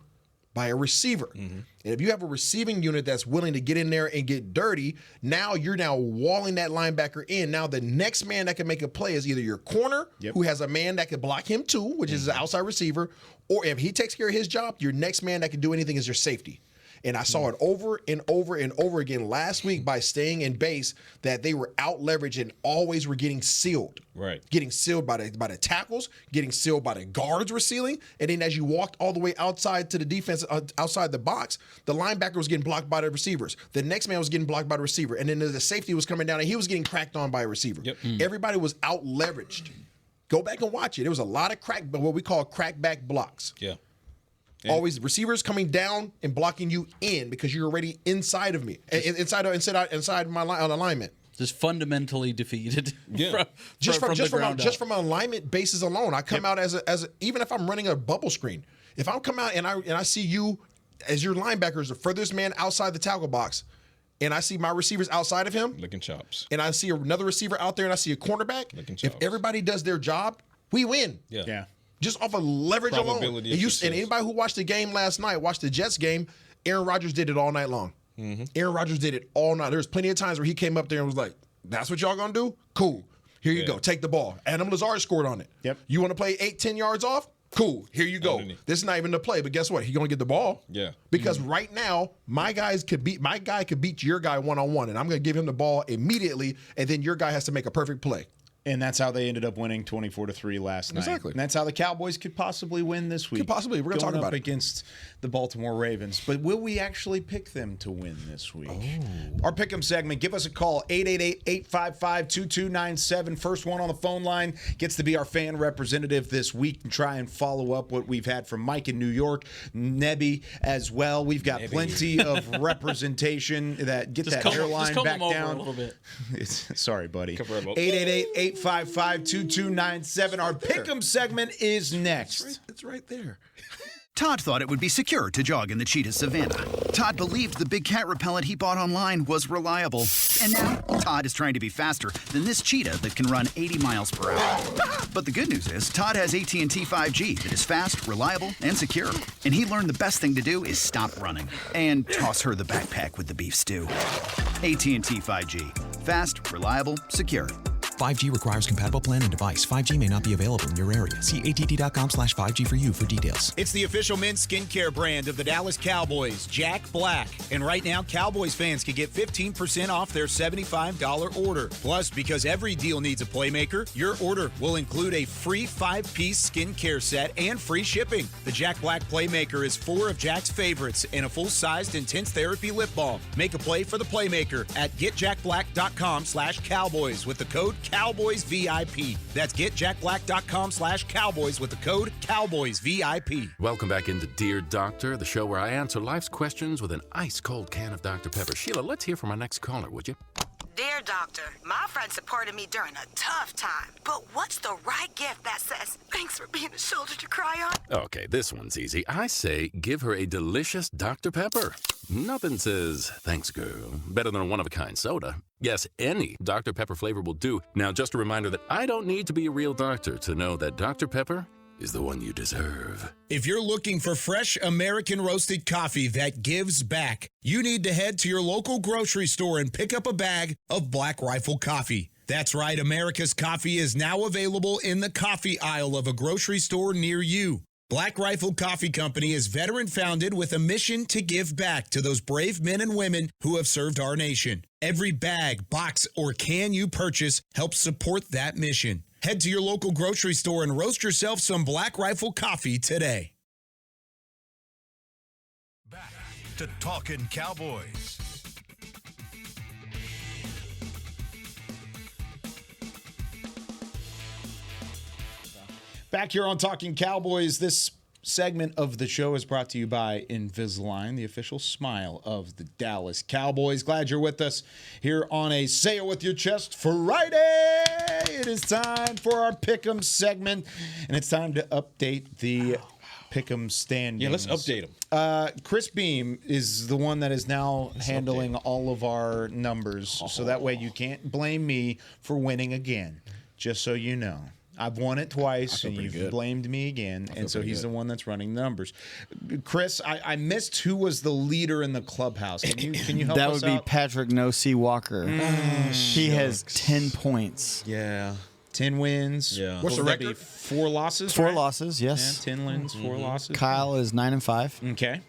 By a receiver. And if you have a receiving unit that's willing to get in there and get dirty, now you're walling that linebacker in. Now the next man that can make a play is either your corner, who has a man that can block him too, which is an outside receiver, or if he takes care of his job, your next man that can do anything is your safety. And I saw it over and over and over again last week by staying in base that they were out leveraged and always were getting sealed. Right. Getting sealed by the tackles, getting sealed by the guards were sealing. And then as you walked all the way outside to the defense, outside the box, the linebacker was getting blocked by the receivers. The next man was getting blocked by the receiver. And then the safety was coming down and he was getting cracked on by a receiver. Everybody was out leveraged. Go back and watch it. There was a lot of what we call crackback blocks. Yeah. Always receivers coming down and blocking you in because you're already inside of me, inside my alignment. Just fundamentally defeated. Yeah. Just from alignment basis alone, I come out as even if I'm running a bubble screen, if I'm come out and I see you as your linebacker is the furthest man outside the tackle box, and I see my receivers outside of him, licking chops, and I see another receiver out there, and I see a cornerback, licking chops. If everybody does their job, we win. Yeah. Just off of leverage alone. And anybody who watched the game last night, watched the Jets game, Aaron Rodgers did it all night long. Aaron Rodgers did it all night. There's plenty of times where he came up there and was like, that's what y'all gonna do? Cool. Here you go. Take the ball. Adam Lazard scored on it. Yep. You want to play 8-10 yards off? Cool. Here you go. This is not even the play, but guess what? He's gonna get the ball. Yeah. Because right now, my guy could beat your guy one-on-one, and I'm gonna give him the ball immediately, and then your guy has to make a perfect play. And that's how they ended up winning 24-3 last night. Exactly. And that's how the Cowboys could possibly win this week. We're going to talk about it. Against the Baltimore Ravens. But will we actually pick them to win this week? Our Pick'em segment, give us a call, 888-855-2297. First one on the phone line gets to be our fan representative this week and try and follow up what we've had from Mike in New York, Nebby as well. We've got plenty of representation that get that hairline back down. A little bit. Sorry, buddy. 888-855-2297. Our Pick'em segment is next. It's right there. Todd thought it would be secure to jog in the cheetah savanna. Todd believed the big cat repellent he bought online was reliable. And now, Todd is trying to be faster than this cheetah that can run 80 miles per hour. But the good news is, Todd has AT&T 5G that is fast, reliable, and secure. And he learned the best thing to do is stop running and toss her the backpack with the beef stew. AT&T 5G. Fast, reliable, secure. 5G requires compatible plan and device. 5G may not be available in your area. See att.com/5G for you for details. It's the official men's skincare brand of the Dallas Cowboys, Jack Black. And right now, Cowboys fans can get 15% off their $75 order. Plus, because every deal needs a playmaker, your order will include a free 5-piece skincare set and free shipping. The Jack Black Playmaker is 4 of Jack's favorites and a full-sized intense therapy lip balm. Make a play for the playmaker at getjackblack.com/Cowboys with the code CowboysVIP. That's getjackblack.com/Cowboys with the code CowboysVIP. Welcome back into Dear Doctor, the show where I answer life's questions with an ice-cold can of Dr. Pepper. Sheila, let's hear from our next caller, would you? Dear doctor, my friend supported me during a tough time. But what's the right gift that says, thanks for being a shoulder to cry on? Okay, this one's easy. I say give her a delicious Dr. Pepper. Nothing says, thanks, girl, better than a one-of-a-kind soda. Yes, any Dr. Pepper flavor will do. Now, just a reminder that I don't need to be a real doctor to know that Dr. Pepper is the one you deserve. If you're looking for fresh American roasted coffee that gives back, you need to head to your local grocery store and pick up a bag of Black Rifle coffee. That's right, America's coffee is now available in the coffee aisle of a grocery store near you. Black Rifle Coffee Company is veteran-founded with a mission to give back to those brave men and women who have served our nation. Every bag, box, or can you purchase helps support that mission. Head to your local grocery store and roast yourself some Black Rifle coffee today. Back to Talkin Cowboys. Back here on Talking Cowboys, this segment of the show is brought to you by Invisalign, the official smile of the Dallas Cowboys. Glad you're with us here on a Say It With Your Chest Friday. It is time for our Pick'em segment, and it's time to update the Pick'em standings. Yeah, let's update them. Chris Beam is the one that is now handling all of our numbers, so that way you can't blame me for winning again, just so you know. I've won it twice, and you've blamed me again, and so he's the one that's running numbers. Chris, I missed who was the leader in the clubhouse. Can you help us out? That would be Patrick No C Walker. He has 10 points. Yeah. 10 wins. Yeah. What's the record? 4 losses. 4 right? losses, yes. Yeah, 10 wins, 4 losses. Kyle is 9-5. Okay.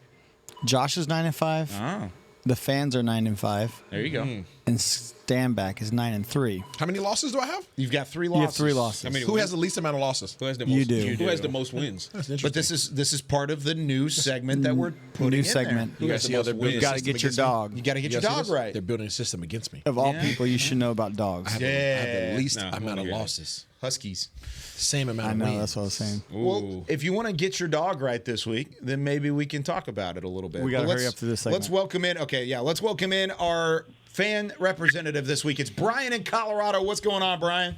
Josh is 9-5. Oh. The fans are 9-5. There you go. And Stanback is 9-3. How many losses do I have? You've got 3 losses. You have 3 losses. Who has the least amount of losses? Who has the most? You do. Who has the most wins? But this is part of the new segment that we're putting New in segment. Who has the most wins? You got to get your dog. You got to get your dog right. They're building a system against me. Of all people, you should know about dogs. I have the least amount of losses. Huskies. Same amount of I know, wins. that's what I was saying. Well, if you want to get your dog right this week, then maybe we can talk about it a little bit. We got to But hurry up to this segment. Let's welcome in. Okay, yeah, let's welcome in our fan representative this week. It's Brian in Colorado. What's going on, Brian?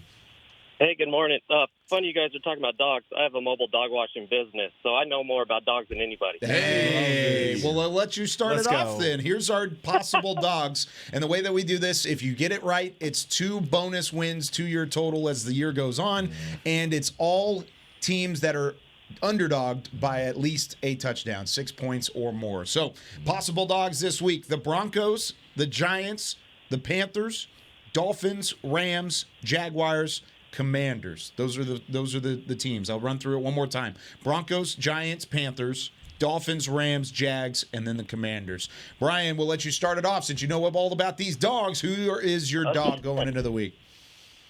Hey, good morning. Funny you guys are talking about dogs. I have a mobile dog washing business, so I know more about dogs than anybody. Hey, well, I'll let you start Let's it off go. then. Here's our possible dogs. And the way that we do this, if you get it right, it's 2 bonus wins to your total as the year goes on. And it's all teams that are underdogged by at least a touchdown, 6 points or more. So, possible dogs this week: the Broncos, the Giants, the Panthers, Dolphins, Rams, Jaguars, Commanders. Those are the teams. I'll run through it one more time. Broncos, Giants, Panthers, Dolphins, Rams, Jags, and then the Commanders. Brian, we'll let you start it off since you know all about these dogs. Who is your dog going into the week?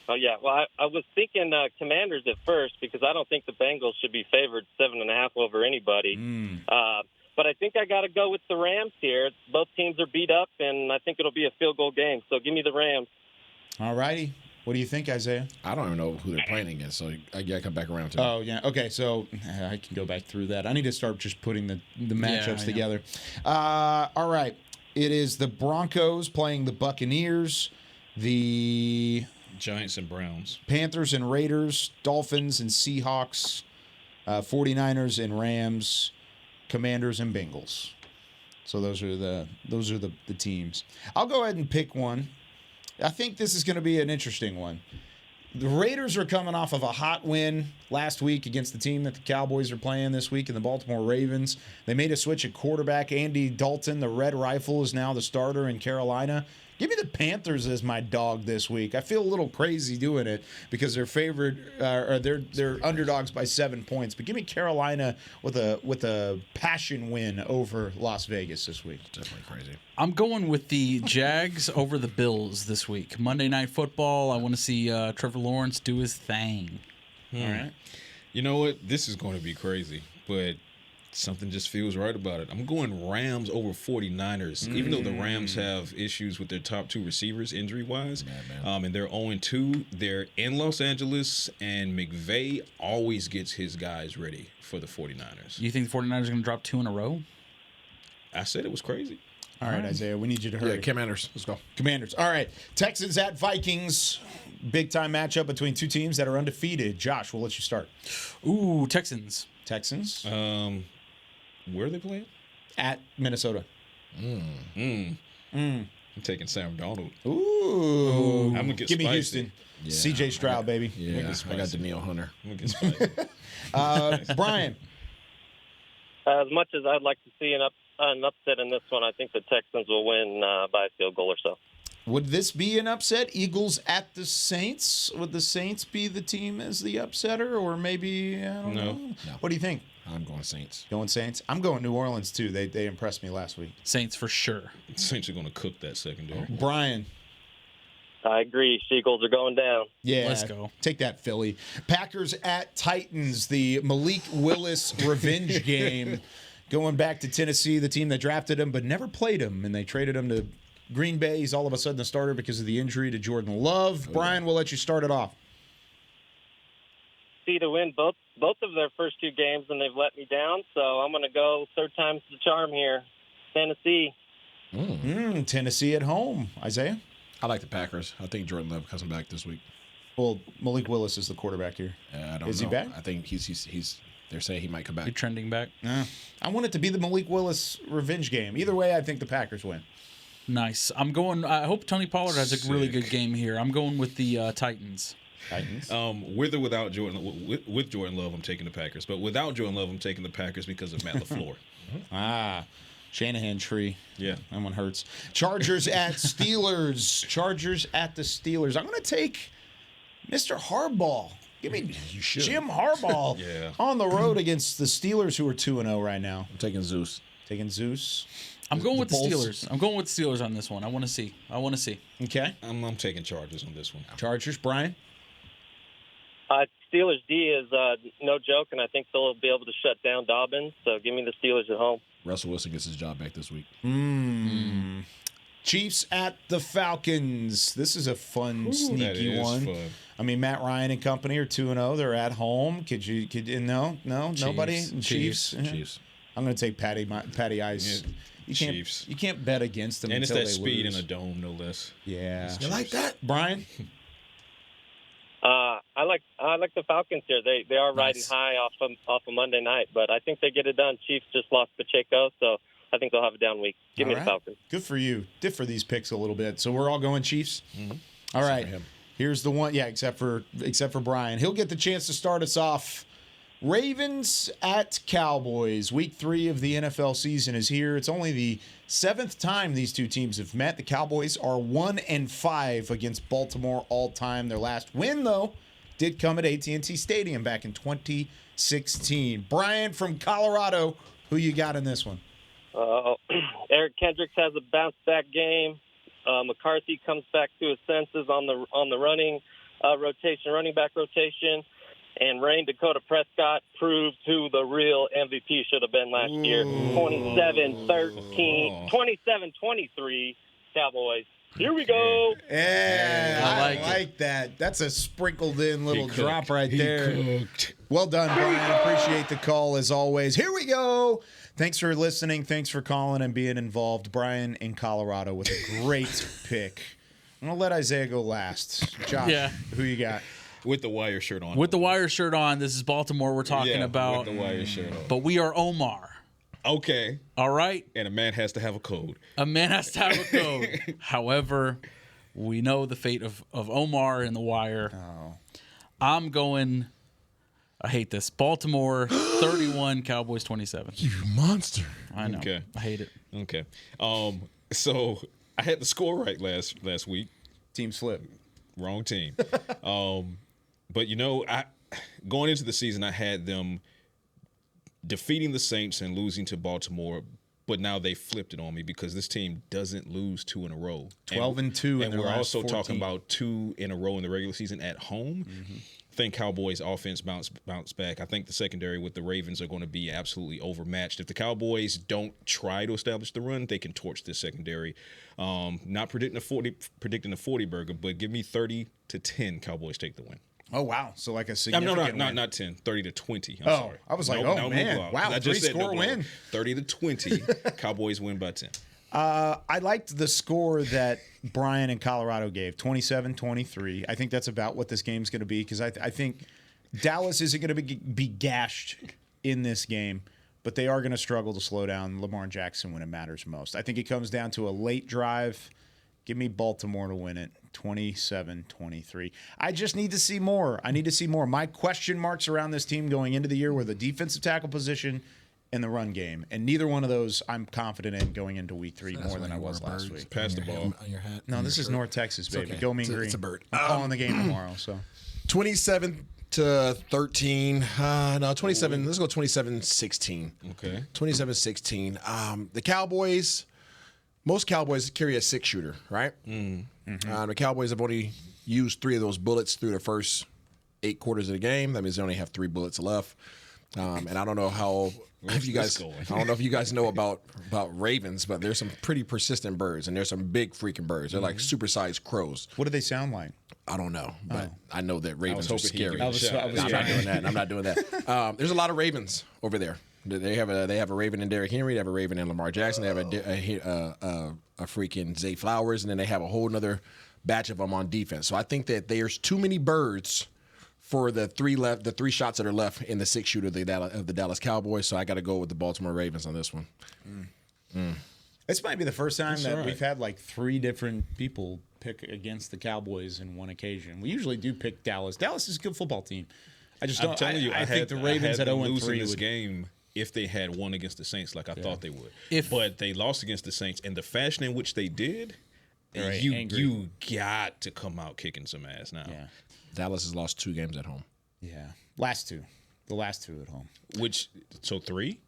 Oh, yeah. Well, I was thinking Commanders at first because I don't think the Bengals should be favored 7.5 over anybody. But I think I got to go with the Rams here. Both teams are beat up, and I think it'll be a field goal game. So give me the Rams. All righty. What do you think, Isaiah? I don't even know who they're playing against, so I got to come back around to it. Oh, yeah. Okay, so I can go back through that. I need to start just putting the matchups together. All right. It is the Broncos playing the Buccaneers, the Giants and Browns, Panthers and Raiders, Dolphins and Seahawks, 49ers and Rams, Commanders and Bengals. So those are the teams. I'll go ahead and pick one. I think this is going to be an interesting one. The Raiders are coming off of a hot win last week against the team that the Cowboys are playing this week in the Baltimore Ravens. They made a switch at quarterback. Andy Dalton, the Red Rifle, is now the starter in Carolina. Give me the Panthers as my dog this week. I feel a little crazy doing it because they're favored, or they're underdogs by 7 points. But give me Carolina with a passion win over Las Vegas this week. Definitely crazy. I'm going with the Jags over the Bills this week. Monday Night Football. I want to see Trevor Lawrence do his thing. All right. You know what? This is going to be crazy, but something just feels right about it. I'm going Rams over 49ers, even though the Rams have issues with their top 2 receivers injury-wise. And they're 0-2. They're in Los Angeles, and McVay always gets his guys ready for the 49ers. You think the 49ers are going to drop 2 in a row? I said it was crazy. All right, Isaiah, we need you to hurry. Yeah, Commanders. Let's go. Commanders. All right. Texans at Vikings. Big time matchup between two teams that are undefeated. Josh, we'll let you start. Ooh, Texans. Texans. Where are they playing? At Minnesota. I'm taking Sam Darnold. Ooh. I'm gonna get Give me spicy. Houston. CJ Stroud, baby. Yeah, I got Danielle Hunter. I'm gonna get spicy. Brian. As much as I'd like to see an upset in this one, I think the Texans will win by a field goal or so. Would this be an upset? Eagles at the Saints? Would the Saints be the team as the upsetter? Or maybe, I don't know. What do you think? I'm going Saints. Going Saints? I'm going New Orleans, too. They impressed me last week. Saints for sure. Saints are going to cook that secondary. Brian. I agree. Seagulls are going down. Yeah. Let's go. Take that, Philly. Packers at Titans, the Malik Willis revenge game. Going back to Tennessee, the team that drafted him but never played him, and they traded him to Green Bay. He's all of a sudden the starter because of the injury to Jordan Love. Brian, we'll let you start it off. See to win both of their first two games, and they've let me down. So I'm going to go third time's the charm here. Tennessee. Tennessee at home. Isaiah? I like the Packers. I think Jordan Love comes back this week. Well, Malik Willis is the quarterback here. I don't know. Is he back? I think he's. They're saying he might come back. You're trending back. I want it to be the Malik Willis revenge game. Either way, I think the Packers win. Nice. I hope Tony Pollard has a really good game here. I'm going with the Titans. Titans. With or without Jordan, with Jordan Love, I'm taking the Packers. But without Jordan Love, I'm taking the Packers because of Matt LaFleur. Shanahan tree. Yeah. That one hurts. Chargers at Steelers. Chargers at the Steelers. I'm going to take Mr. Harbaugh. Give me Jim Harbaugh on the road against the Steelers, who are 2-0 right now. I'm taking Zeus. Taking Zeus. I'm going with the Steelers. I'm going with the Steelers on this one. I want to see. Okay. I'm taking Chargers on this one. Chargers, Brian? Steelers D is no joke, and I think they'll be able to shut down Dobbins. So give me the Steelers at home. Russell Wilson gets his job back this week. Chiefs at the Falcons. This is a fun, sneaky one. Fun. I mean, Matt Ryan and company are 2-0. They're at home. No, nobody. Chiefs. Chiefs. I'm going to take Patty Ice. Chiefs. You can't bet against them. And until it's that they speed lose. in a dome, no less. Yeah. You like that, Brian? I like the Falcons here. They are riding high off of Monday night, but I think they get it done. Chiefs just lost Pacheco, so I think they'll have a down week. Give me the Falcons. Good for you. Differ these picks a little bit. So we're all going Chiefs. All right. Here's the one. Yeah, except for Brian. He'll get the chance to start us off. Ravens at Cowboys. Week 3 of the NFL season is here. It's only the 7th time these two teams have met. The Cowboys are 1-5 against Baltimore all time. Their last win, though, did come at AT&T Stadium back in 2016. Brian from Colorado, who you got in this one? Eric Kendricks has a bounce-back game. McCarthy comes back to his senses on the running back rotation. And Rain Dakota Prescott proved who the real MVP should have been last year. 27-23 Cowboys. Here we go. Yeah, I like that. That's a sprinkled in little drop right there. Well done, Brian. Appreciate the call as always. Here we go. Thanks for listening. Thanks for calling and being involved. Brian in Colorado with a great pick. I'm going to let Isaiah go last. Josh, who you got? With the wire shirt on. With the wire shirt on. This is Baltimore we're talking about. With the wire shirt on. But we are Omar. Okay. All right. And a man has to have a code. A man has to have a code. However, we know the fate of Omar in the wire. Oh. I'm going, I hate this. Baltimore 31, Cowboys 27. You monster. I know. Okay. I hate it. Okay. So I had the score right last week. Teams flip. Wrong team. But going into the season, I had them defeating the Saints and losing to Baltimore, but now they flipped it on me because this team doesn't lose 2 in a row. 12-2, and we're also talking about 2 in a row in the regular season at home. I think Cowboys offense bounce back. I think the secondary with the Ravens are going to be absolutely overmatched. If the Cowboys don't try to establish the run, they can torch this secondary. Not predicting a 40 burger, but give me 30-10. Cowboys take the win. Oh wow! So like a significant win. Not 10, 30-20. I'm sorry. I was like, man, wow, 3-score win. 30-20. Cowboys win by 10. I liked the score that Brian in Colorado gave, 27-23. I think that's about what this game's going to be because I think Dallas isn't going to be gashed in this game, but they are going to struggle to slow down Lamar Jackson when it matters most. I think it comes down to a late drive. Give me Baltimore to win it, 27-23. I just need to see more. I need to see more. My question marks around this team going into the year were the defensive tackle position and the run game. And neither one of those I'm confident in going into week 3 more than I was last week. Pass the ball. On your hat. No, this is North Texas, baby. Okay. Go Mean Green. It's a bird. I'm calling the game tomorrow. So 27-13. No, 27. Let's go 27-16. Okay. 27-16. The Cowboys, most Cowboys carry a 6-shooter, right? The Cowboys have only used 3 of those bullets through the first 8 quarters of the game. That means they only have 3 bullets left. And I don't know how if you guys, I don't know if you guys know about ravens, but there's some pretty persistent birds, and there's some big freaking birds. They're like supersized crows. What do they sound like? I don't know, but I know that ravens are scary. I was I'm not doing that. I'm not doing that. There's a lot of ravens over there. They have a raven in Derrick Henry. They have a raven in Lamar Jackson. They have a freaking Zay Flowers, and then they have a whole other batch of them on defense. So I think that there's too many birds for the 3 shots that are left in the 6-shooter of the Dallas Cowboys. So I got to go with the Baltimore Ravens on this one. This might be the first time that we've had like 3 different people pick against the Cowboys in one occasion. We usually do pick Dallas. Dallas is a good football team. I just don't. I'm telling you, I think the Ravens at 0-3 this game if they had won against the Saints like I thought they would. But they lost against the Saints, and the fashion in which they did, you got to come out kicking some ass now. Yeah. Dallas has lost 2 games at home. Yeah, last 2. The last 2 at home. So 3?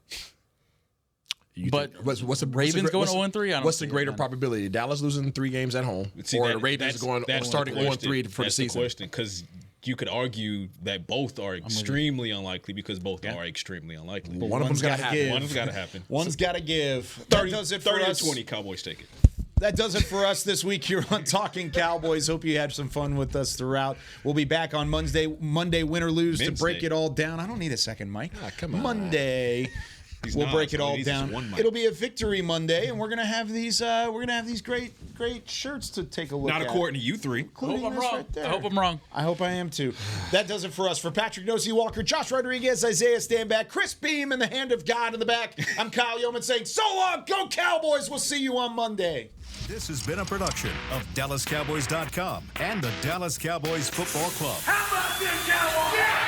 But what's the Ravens going 0-3? What's the greater probability? Dallas losing 3 games at home, or the Ravens starting 0-3 for the season? That's the question, because you could argue that both are extremely unlikely because both are extremely unlikely. But one of them's got to give. One's got to happen. One's got to give. 30-20, Cowboys take it. That does it for us this week here on Talking Cowboys. Hope you had some fun with us throughout. We'll be back on Monday, win or lose, to break it all down. I don't need a second mic. Come on. Monday. We'll break it all down. It'll be a victory Monday, and we're gonna have these. Great shirts to take a look at. Not according to you 3. Including I hope I'm this wrong. right there. I hope I'm wrong. I hope I am too. That does it for us. For Patrick Nosey Walker, Josh Rodriguez, Isaiah Standback, Chris Beam, and the hand of God in the back. I'm Kyle Yeoman saying, so long, go Cowboys. We'll see you on Monday. This has been a production of DallasCowboys.com and the Dallas Cowboys Football Club. How about this, Cowboys? Yeah!